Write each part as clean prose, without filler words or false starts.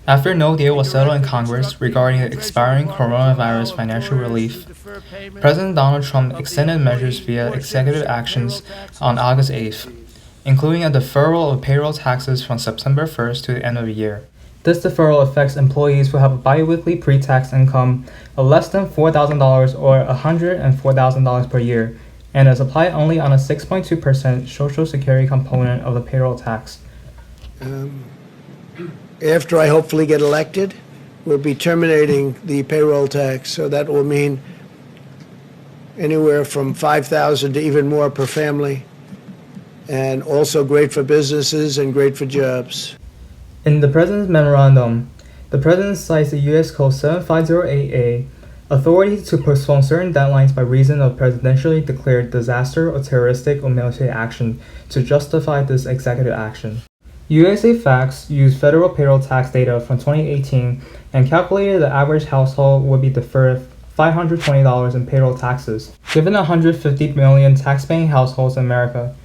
After no deal was settled in Congress regarding the expiring coronavirus financial relief, President Donald Trump extended measures via executive actions on August 8th, including a deferral of payroll taxes from September 1st to the end of the year. This deferral affects employees who have a biweekly pre-tax income of less than $4,000 or $104,000 per year, and is applied only on a 6.2% Social Security component of the payroll tax. After I hopefully get elected, we'll be terminating the payroll tax, so that will mean anywhere from $5,000 to even more per family, and also great for businesses and great for jobs. In the President's memorandum, the President cites the U.S. Code 7508A, authority to postpone certain deadlines by reason of presidentially declared disaster or terroristic or military action to justify this executive action. USA Facts used federal payroll tax data from 2018 and calculated the average household would be deferred $520 in payroll taxes. Given 150 million tax-paying households in America,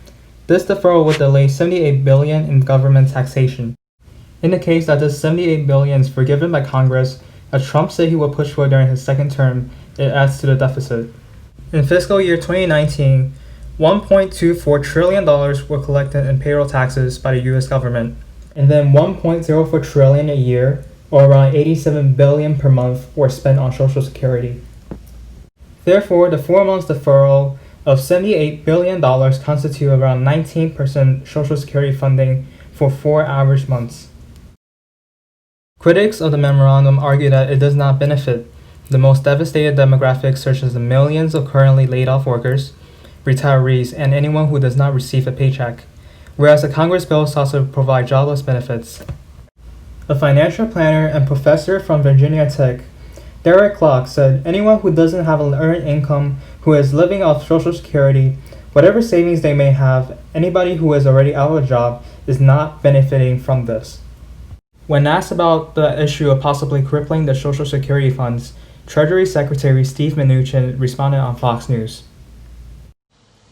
this deferral would delay $78 billion in government taxation. In the case that this $78 billion is forgiven by Congress, as Trump said he would push for during his second term, it adds to the deficit. In fiscal year 2019, $1.24 trillion were collected in payroll taxes by the U.S. government, and then $1.04 trillion a year, or around $87 billion per month, were spent on Social Security. Therefore, the 4 months deferral of $78 billion constitute around 19% Social Security funding for 4 average months. Critics of the memorandum argue that it does not benefit the most devastated demographics such as the millions of currently laid-off workers, retirees, and anyone who does not receive a paycheck, whereas the Congress bill sought to provide jobless benefits. A financial planner and professor from Virginia Tech, Derek Clark, said anyone who doesn't have an earned income, who is living off Social Security, whatever savings they may have, anybody who is already out of a job is not benefiting from this. When asked about the issue of possibly crippling the Social Security funds, Treasury Secretary Steve Mnuchin responded on Fox News.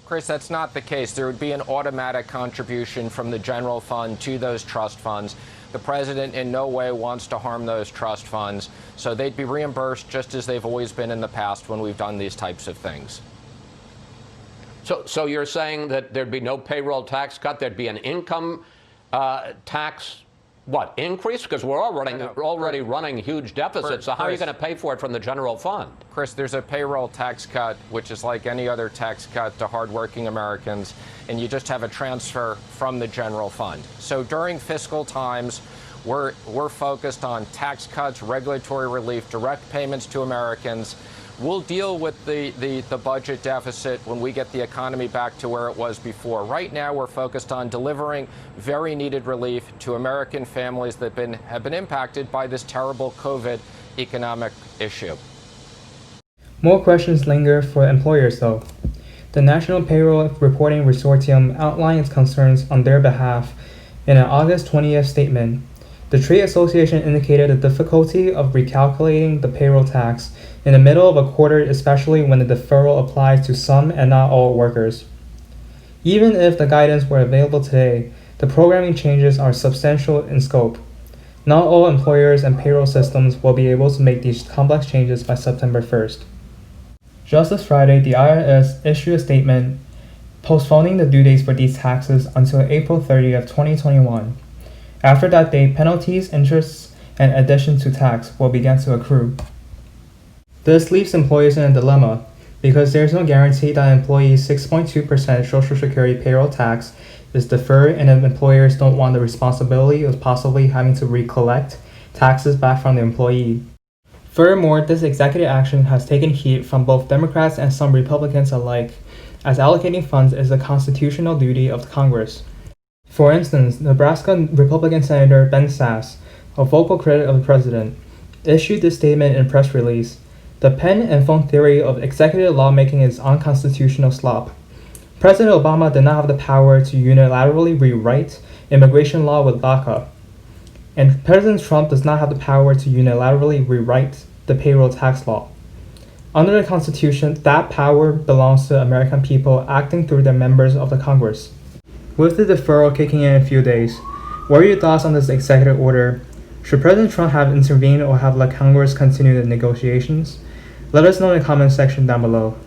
Chris, that's not the case. There would be an automatic contribution from the general fund to those trust funds. The president in no way wants to harm those trust funds, so they'd be reimbursed just as they've always been in the past when we've done these types of things. So you're saying that there'd be no payroll tax cut, there'd be an income tax increase? Because we're already running huge deficits. So how are you going to pay for it from the general fund? Chris, there's a payroll tax cut, which is like any other tax cut to hardworking Americans, and you just have a transfer from the general fund. So during fiscal times, we're focused on tax cuts, regulatory relief, direct payments to Americans. We'll deal with the budget deficit when we get the economy back to where it was before. Right now, we're focused on delivering very needed relief to American families that have been impacted by this terrible COVID economic issue. More questions linger for employers, though. The National Payroll Reporting Consortium outlined its concerns on their behalf in an August 20th statement. The trade association indicated the difficulty of recalculating the payroll tax in the middle of a quarter, especially when the deferral applies to some and not all workers. Even if the guidance were available today, the programming changes are substantial in scope. Not all employers and payroll systems will be able to make these complex changes by September 1st. Just this Friday, the IRS issued a statement postponing the due dates for these taxes until April 30th, 2021. After that date, penalties, interests, and addition to tax will begin to accrue. This leaves employers in a dilemma because there's no guarantee that an employee's 6.2% Social Security payroll tax is deferred, and if employers don't want the responsibility of possibly having to recollect taxes back from the employee. Furthermore, this executive action has taken heat from both Democrats and some Republicans alike, as allocating funds is a constitutional duty of Congress. For instance, Nebraska Republican Senator Ben Sasse, a vocal critic of the president, issued this statement in a press release. The pen and phone theory of executive lawmaking is unconstitutional slop. President Obama did not have the power to unilaterally rewrite immigration law with DACA, and President Trump does not have the power to unilaterally rewrite the payroll tax law. Under the Constitution, that power belongs to the American people acting through their members of the Congress. With the deferral kicking in a few days, what are your thoughts on this executive order? Should President Trump have intervened or have let Congress continue the negotiations? Let us know in the comment section down below.